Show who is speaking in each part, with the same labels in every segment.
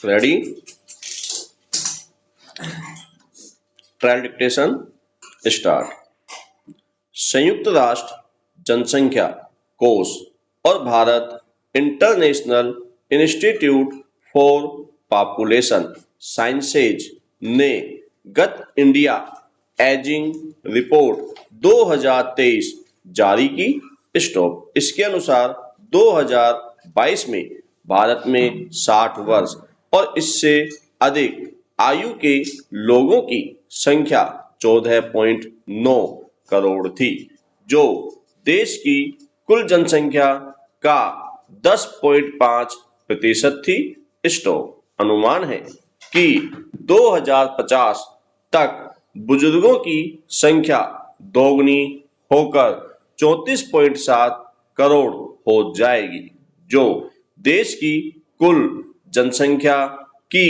Speaker 1: Ready? Trial dictation start. संयुक्त राष्ट्र जनसंख्या कोष और Bharat international institute for population sciences ने गत इंडिया एजिंग रिपोर्ट 2023 जारी की। स्टॉप। इसके अनुसार 2022 में भारत में 60 वर्ष और इससे अधिक आयु के लोगों की संख्या 14.9 करोड़ थी, जो देश की कुल जनसंख्या का 10.5% थी। स्टॉप। अनुमान है कि 2050 तक बुजुर्गों की संख्या दोगुनी होकर 34.7 करोड़ हो जाएगी, जो देश की कुल जनसंख्या की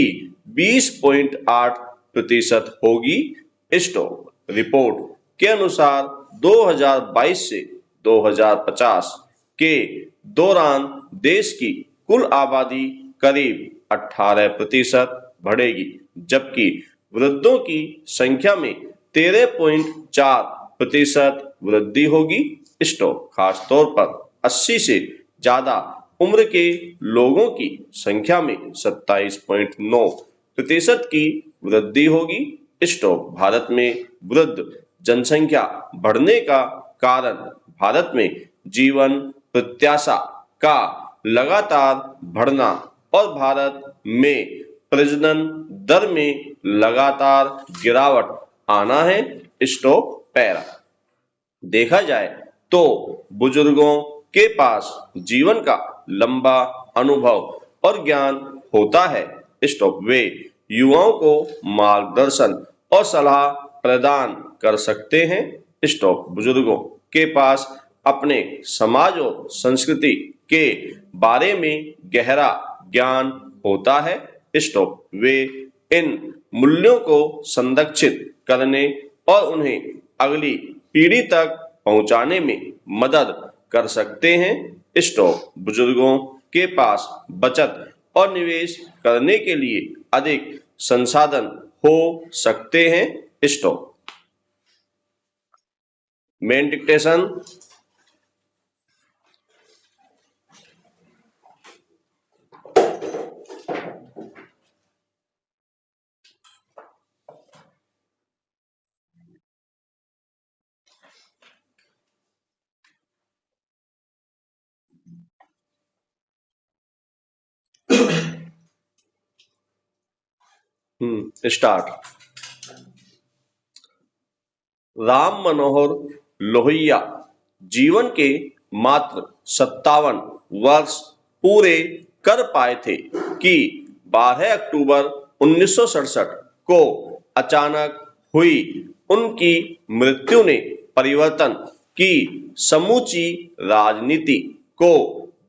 Speaker 1: 20.8% होगी। स्टॉप। रिपोर्ट के अनुसार 2022 से 2050 के दौरान देश की कुल आबादी करीब 18% बढ़ेगी, जबकि वृद्धों की संख्या में 13.4% वृद्धि होगी। स्टॉप। खासतौर पर 80 से ज्यादा उम्र के लोगों की संख्या में 27.9% की वृद्धि होगी। स्टॉप। भारत में वृद्ध जनसंख्या बढ़ने का कारण भारत में जीवन प्रत्याशा का लगातार बढ़ना और भारत में प्रजनन दर में लगातार गिरावट आना है। स्टॉप। पैरा। देखा जाए तो बुजुर्गों के पास जीवन का लंबा अनुभव और ज्ञान होता है। स्टॉप। वे युवाओं को मार्गदर्शन और सलाह प्रदान कर सकते हैं। स्टॉप। बुजुर्गों के पास अपने समाज और संस्कृति के बारे में गहरा ज्ञान होता है। स्टॉप। वे इन मूल्यों को संरक्षित करने और उन्हें अगली पीढ़ी तक पहुंचाने में मदद कर सकते हैं। स्टॉप। बुजुर्गों के पास बचत और निवेश करने के लिए अधिक संसाधन हो सकते हैं। Stop. Main dictation. Start. Ram Manohar Lohia जीवन के मात्र 57 वर्ष पूरे कर पाए थे कि 12 अक्टूबर 1967 को अचानक हुई उनकी मृत्यु ने परिवर्तन की समूची राजनीति को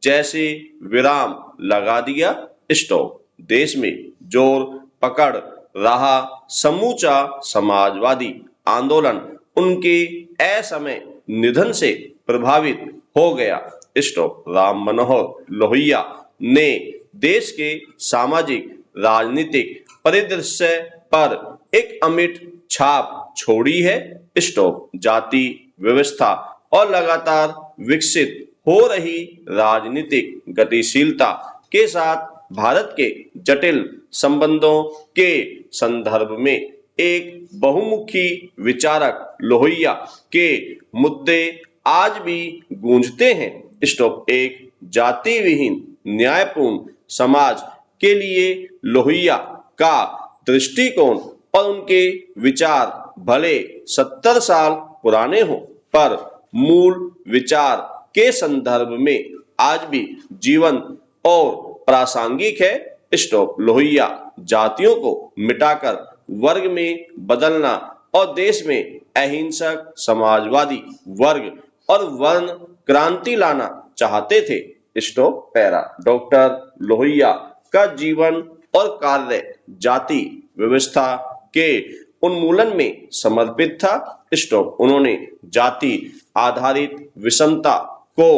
Speaker 1: जैसे विराम लगा दिया। स्टॉप। देश में जोर पकड़ रहा समूचा समाजवादी आंदोलन उनके असमय निधन से प्रभावित हो गया। स्टॉप। राम मनोहर लोहिया ने देश के सामाजिक राजनीतिक परिदृश्य पर एक अमिट छाप छोड़ी है। स्टॉप। जाति व्यवस्था और लगातार विकसित हो रही राजनीतिक गतिशीलता के साथ भारत के जटिल संबंधों के संदर्भ में एक बहुमुखी विचारक लोहिया के मुद्दे आज भी गूंजते हैं। स्टॉप। एक जाति विहीन न्यायपूर्ण समाज के लिए लोहिया का दृष्टिकोण और उनके विचार भले 70 साल पुराने हों, पर मूल विचार के संदर्भ में आज भी जीवन और प्रासंगिक है। स्टॉप। लोहिया जातियों को मिटाकर वर्ग में बदलना और देश में अहिंसक समाजवादी वर्ग और वर्ण क्रांति लाना चाहते थे। स्टॉप। पैरा। डॉक्टर लोहिया का जीवन और कार्य जाति व्यवस्था के उन्मूलन में समर्पित था। स्टॉप। उन्होंने जाति आधारित विषमता को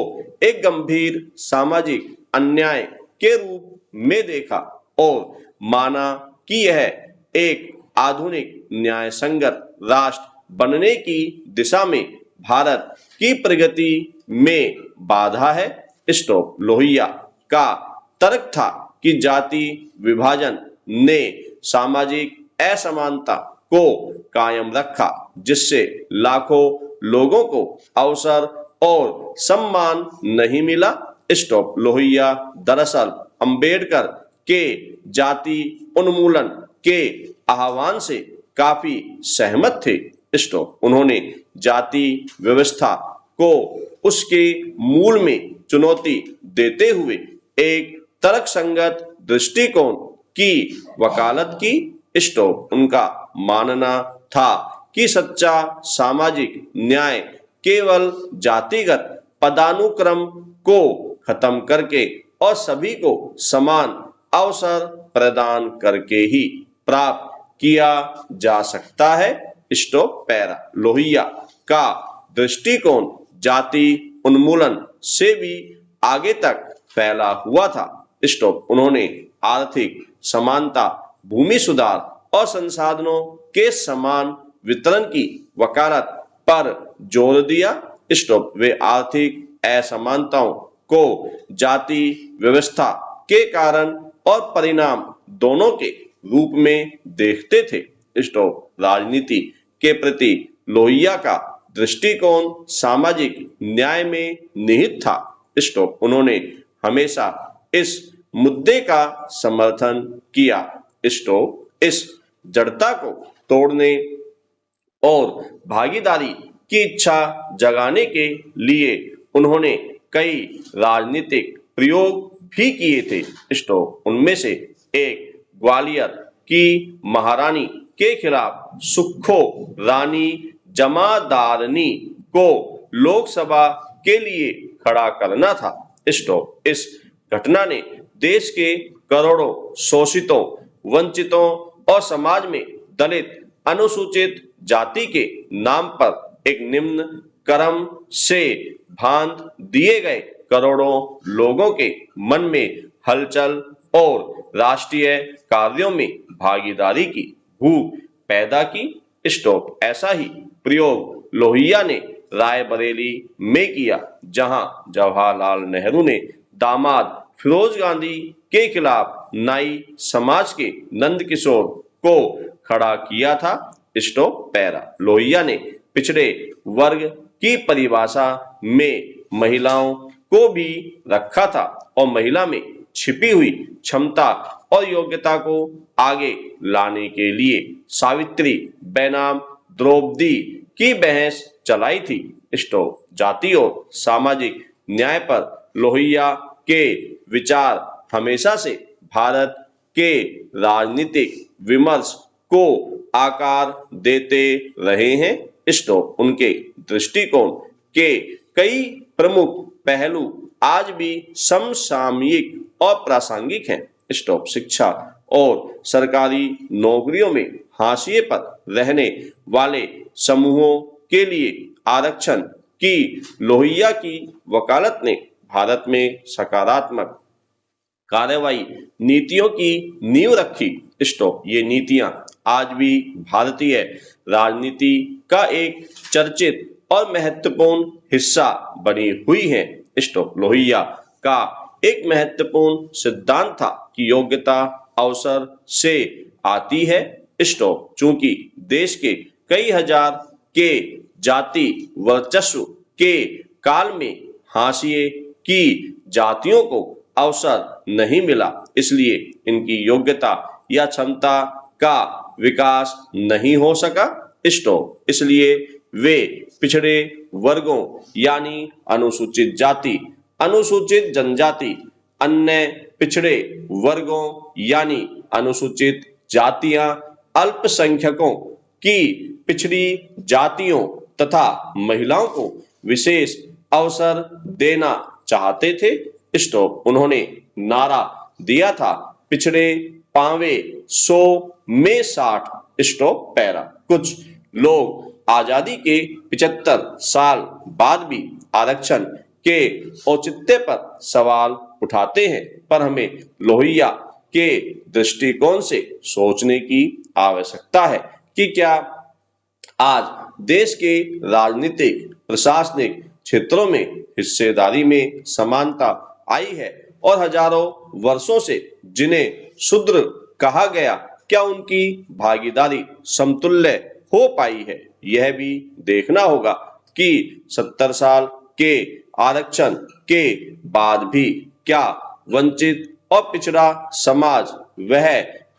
Speaker 1: एक गंभीर सामाजिक अन्याय के रूप में देखा और माना कि यह एक आधुनिक न्याय संगत राष्ट्र बनने की दिशा में भारत की प्रगति में बाधा है। स्टॉप। लोहिया का तर्क था कि जाति विभाजन ने सामाजिक असमानता को कायम रखा, जिससे लाखों लोगों को अवसर और सम्मान नहीं मिला। स्टॉप। लोहिया दरअसल अंबेडकर के जाति उन्मूलन के आह्वान से काफी सहमत थे। स्टॉप। उन्होंने जाति व्यवस्था को उसके मूल में चुनौती देते हुए एक तर्कसंगत दृष्टिकोण की वकालत की। स्टॉप। उनका मानना था कि सच्चा सामाजिक न्याय केवल जातिगत पदानुक्रम को खत्म करके और सभी को समान अवसर प्रदान करके ही प्राप्त किया जा सकता है। स्टॉप। पैरा। लोहिया का दृष्टिकोण जाति उन्मूलन से भी आगे तक फैला हुआ था। स्टॉप। उन्होंने आर्थिक समानता, भूमि सुधार और संसाधनों के समान वितरण की वकालत पर जोर दिया। स्टॉप। वे आर्थिक असमानताओं को जाति व्यवस्था के कारण और परिणाम दोनों के रूप में देखते थे। स्टॉप। राजनीति के प्रति लोहिया का दृष्टिकोण सामाजिक न्याय में निहित था। स्टॉप। उन्होंने हमेशा इस मुद्दे का समर्थन किया। स्टॉप। इस जड़ता को तोड़ने और भागीदारी की इच्छा जगाने के लिए उन्होंने कई राजनीतिक प्रयोग भी किए थे। स्टॉप। उनमें से एक ग्वालियर की महारानी के खिलाफ सुक्खो रानी जमादारनी को लोकसभा के लिए खड़ा करना था। स्टॉप। इस घटना ने देश के करोड़ों शोषितों, वंचितों और समाज में दलित अनुसूचित जाति के नाम पर एक निम्न क्रम से बांध दिए गए करोड़ों लोगों के मन में हलचल और राष्ट्रीय कार्यों में भागीदारी की भूख पैदा की। स्टॉप। ऐसा ही प्रयोग लोहिया ने रायबरेली में किया, जहां जवाहरलाल नेहरू ने दामाद फिरोज गांधी के खिलाफ नाई समाज के नंदकिशोर को खड़ा किया था। स्टॉप। पैरा। लोहिया ने पिछड़े वर्ग की परिभाषा में महिलाओं को भी रखा था और महिला में छिपी हुई क्षमता और योग्यता को आगे लाने के लिए सावित्री बनाम द्रौपदी की बहस चलाई थी। स्टॉप। जाति और सामाजिक न्याय पर लोहिया के विचार हमेशा से भारत के राजनीतिक विमर्श को आकार देते रहे हैं। स्टॉप। उनके दृष्टिकोण के कई प्रमुख पहलू आज भी समसामयिक और प्रासंगिक हैं। स्टॉप। शिक्षा और सरकारी नौकरियों में हाशिए पर रहने वाले समूहों के लिए आरक्षण की लोहिया की वकालत ने भारत में सकारात्मक कार्रवाई नीतियों की नींव रखी। स्टॉप। ये नीतियां आज भी भारतीय राजनीति का एक चर्चित और महत्वपूर्ण हिस्सा बनी हुई हैं। स्टॉप। लोहिया का एक महत्वपूर्ण सिद्धांत था कि योग्यता अवसर से आती है। स्टॉप। चूंकि देश के कई हजार के जाति वर्चस्व के काल में हाशिए की जातियों को अवसर नहीं मिला, इसलिए इनकी योग्यता या क्षमता का विकास नहीं हो सका। स्टॉप। इसलिए वे पिछड़े वर्गों यानी अनुसूचित जाति, अनुसूचित जनजाति, अन्य पिछड़े वर्गों यानी अनुसूचित जातियां, अल्पसंख्यकों की पिछड़ी जातियों तथा महिलाओं को विशेष अवसर देना चाहते थे। स्टॉप। उन्होंने नारा दिया था, पिछड़े पावे 100 में 60। स्टॉप। पैरा। कुछ लोग आजादी के 75 साल बाद भी आरक्षण के औचित्य पर सवाल उठाते हैं, पर हमें लोहिया के दृष्टिकोण से सोचने की आवश्यकता है कि क्या आज देश के राजनीतिक प्रशासनिक क्षेत्रों में हिस्सेदारी में समानता आई है और हजारों वर्षों से जिन्हें शूद्र कहा गया, क्या उनकी भागीदारी समतुल्य हो पाई है। यह भी देखना होगा कि 70 साल के आरक्षण के बाद भी क्या वंचित और पिछड़ा समाज वह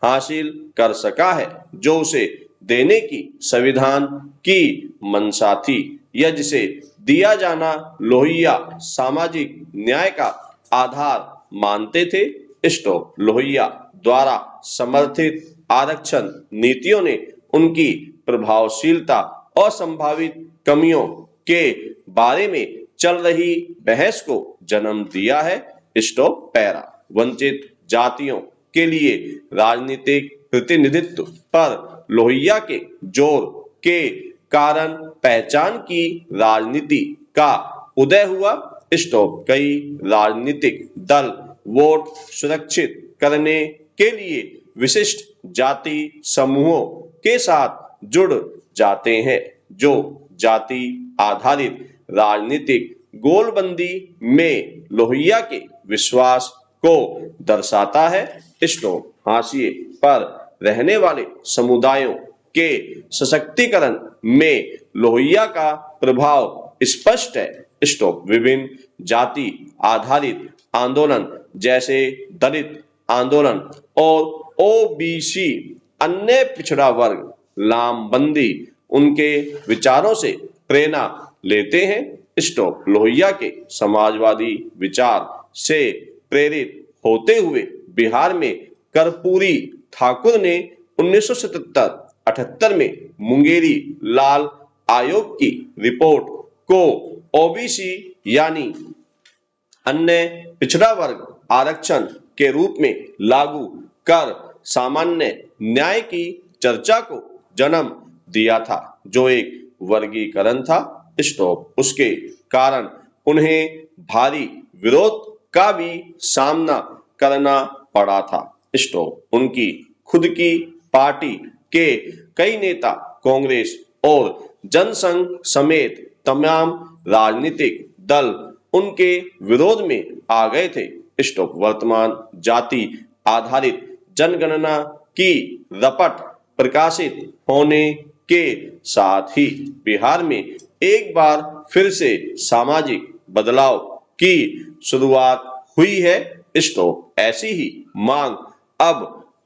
Speaker 1: हासिल कर सका है जो उसे देने की संविधान की मंशा थी, या जिसे दिया जाना लोहिया सामाजिक न्याय का आधार मानते थे। स्टॉप। लोहिया द्वारा समर्थित आरक्षण नीतियों ने उनकी प्रभावशीलता और संभावित कमियों के बारे में चल रही बहस को जन्म दिया है। Stop para. वंचित जातियों के लिए राजनीतिक प्रतिनिधित्व पर लोहिया के जोर के कारण पहचान की राजनीति का उदय हुआ। स्टॉप। कई राजनीतिक दल वोट सुरक्षित करने के लिए विशिष्ट जाति समूहों के साथ जुड़ जाते हैं, जो जाति आधारित राजनीतिक गोलबंदी में लोहिया के विश्वास को दर्शाता है। स्टॉप। हाशिए पर रहने वाले समुदायों के सशक्तिकरण में लोहिया का प्रभाव स्पष्ट है। स्टॉप। विभिन्न जाति आधारित आंदोलन जैसे दलित आंदोलन और ओबीसी अन्य पिछड़ा वर्ग लामबंदी उनके विचारों से प्रेरणा लेते हैं। स्टॉप। लोहिया के समाजवादी विचार से प्रेरित होते हुए बिहार में कर्पूरी ठाकुर ने 1977-78 में मुंगेरी लाल आयोग की रिपोर्ट को ओबीसी यानी अन्य पिछड़ा वर्ग आरक्षण के रूप में लागू कर सामान्य न्याय की चर्चा को जन्म दिया था, जो एक वर्गीकरण था। स्टॉप। उसके कारण उन्हें भारी विरोध का भी सामना करना पड़ा था। स्टॉप। उनकी खुद की पार्टी के कई नेता कांग्रेस और जनसंघ समेत तमाम राजनीतिक दल उनके विरोध में आ गए थे। स्टॉप। वर्तमान जाति आधारित जनगणना की रपट प्रकाशित होने के साथ ही बिहार में एक बार फिर से सामाजिक बदलाव की शुरुआत हुई है। स्टॉप। ऐसी ही मांग अब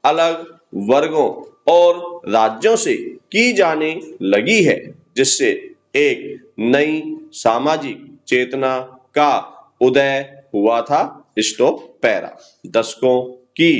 Speaker 1: अलग वर्गों और राज्यों से की जाने लगी है, जिससे एक नई सामाजिक चेतना का उदय हुआ था। Stop para. दशकों की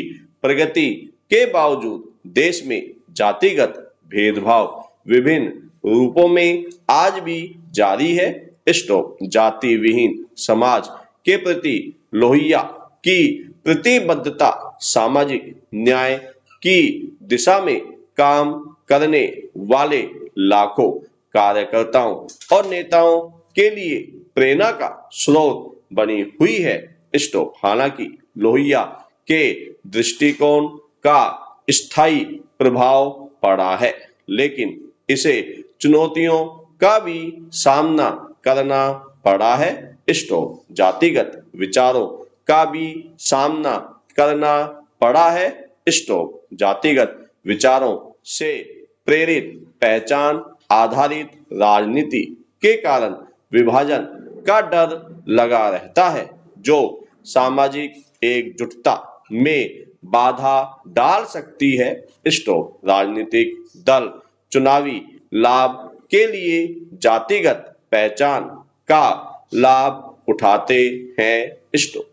Speaker 1: प्रगति के बावजूद देश में जातिगत भेदभाव विभिन्न रूपों में आज भी जारी है। स्टॉप। जाति विहीन समाज के प्रति लोहिया की प्रतिबद्धता सामाजिक न्याय की दिशा में काम करने वाले लाखों कार्यकर्ताओं और नेताओं के लिए प्रेरणा का स्रोत बनी हुई है। स्टॉप। हालांकि लोहिया के दृष्टिकोण का स्थायी प्रभाव पड़ा है, लेकिन इसे चुनौतियों का भी सामना करना पड़ा है। स्टॉप। जातिगत विचारों का भी सामना करना पड़ा है। स्टॉप। जातिगत विचारों से प्रेरित पहचान आधारित राजनीति के कारण विभाजन का डर लगा रहता है, जो सामाजिक एकजुटता में बाधा डाल सकती है। स्टॉप। राजनीतिक दल चुनावी लाभ के लिए जातिगत पहचान का लाभ उठाते हैं। स्टॉप।